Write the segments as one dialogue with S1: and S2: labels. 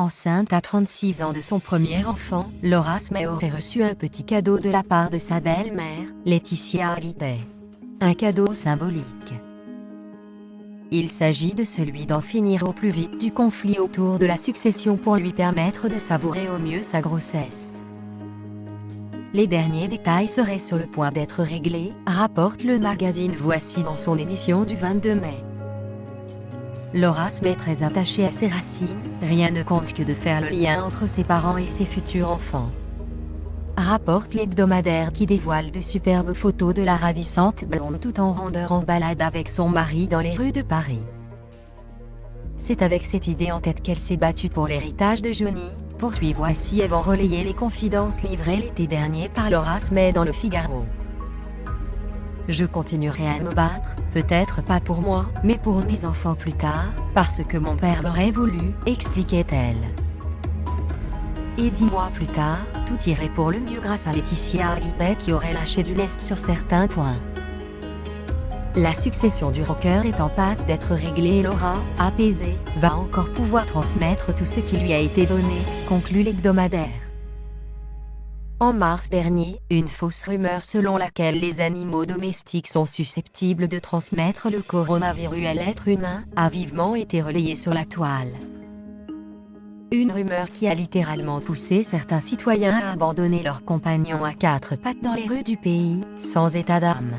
S1: enceinte à 36 ans de son premier enfant, Laura Smay aurait reçu un petit cadeau de la part de sa belle-mère, Laetitia Hallyday. Un cadeau symbolique. Il s'agit de celui d'en finir au plus vite du conflit autour de la succession pour lui permettre de savourer au mieux sa grossesse. Les derniers détails seraient sur le point d'être réglés, rapporte le magazine Voici dans son édition du 22 mai. Laura Smay, très attachée à ses racines, rien ne compte que de faire le lien entre ses parents et ses futurs enfants. Rapporte l'hebdomadaire qui dévoile de superbes photos de la ravissante blonde tout en rondeur en balade avec son mari dans les rues de Paris. C'est avec cette idée en tête qu'elle s'est battue pour l'héritage de Johnny, poursuit Voici avant relayer les confidences livrées l'été dernier par Laura Smay dans le Figaro. Je continuerai à me battre, peut-être pas pour moi, mais pour mes enfants plus tard, parce que mon père l'aurait voulu, expliquait-elle. Et 10 mois plus tard, tout irait pour le mieux grâce à Laetitia Hallyday qui aurait lâché du lest sur certains points. La succession du rocker est en passe d'être réglée et Laura, apaisée, va encore pouvoir transmettre tout ce qui lui a été donné, conclut l'hebdomadaire. En mars dernier, une fausse rumeur selon laquelle les animaux domestiques sont susceptibles de transmettre le coronavirus à l'être humain, a vivement été relayée sur la toile. Une rumeur qui a littéralement poussé certains citoyens à abandonner leurs compagnons à quatre pattes dans les rues du pays, sans état d'âme.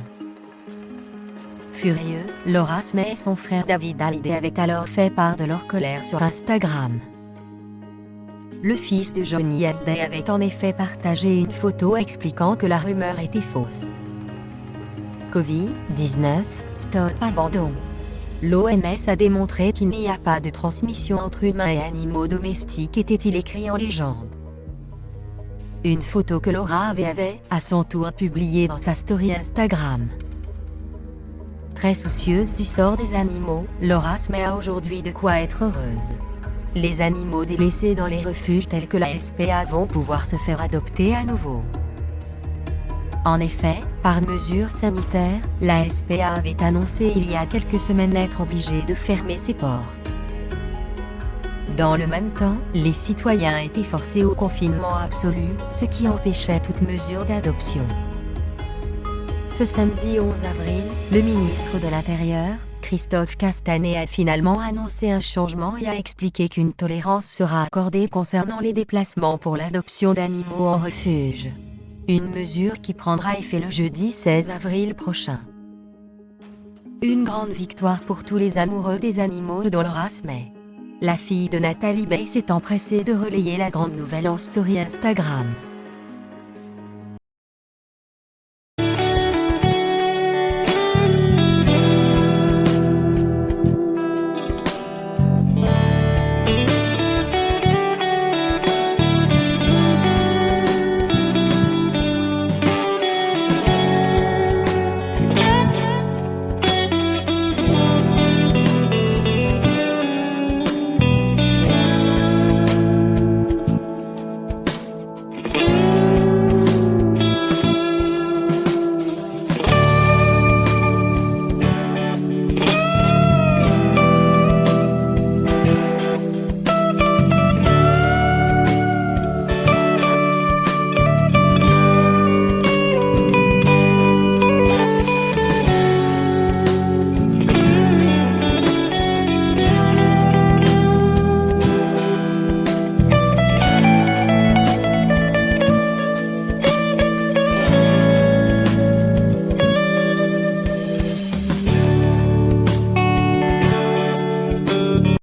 S1: Furieux, Laura Smay et son frère David Hallyday avaient alors fait part de leur colère sur Instagram. Le fils de Johnny Hallyday avait en effet partagé une photo expliquant que la rumeur était fausse. Covid-19, stop abandon. L'OMS a démontré qu'il n'y a pas de transmission entre humains et animaux domestiques, était-il écrit en légende. Une photo que Laura avait, à son tour publiée dans sa story Instagram. Très soucieuse du sort des animaux, Laura Smay a aujourd'hui de quoi être heureuse. Les animaux délaissés dans les refuges tels que la SPA vont pouvoir se faire adopter à nouveau. En effet, par mesure sanitaire, la SPA avait annoncé il y a quelques semaines être obligée de fermer ses portes. Dans le même temps, les citoyens étaient forcés au confinement absolu, ce qui empêchait toute mesure d'adoption. Ce samedi 11 avril, le ministre de l'Intérieur, Christophe Castanet, a finalement annoncé un changement et a expliqué qu'une tolérance sera accordée concernant les déplacements pour l'adoption d'animaux en refuge. Une mesure qui prendra effet le jeudi 16 avril prochain. Une grande victoire pour tous les amoureux des animaux dont Laura Smay. La fille de Nathalie Baye s'est empressée de relayer la grande nouvelle en story Instagram.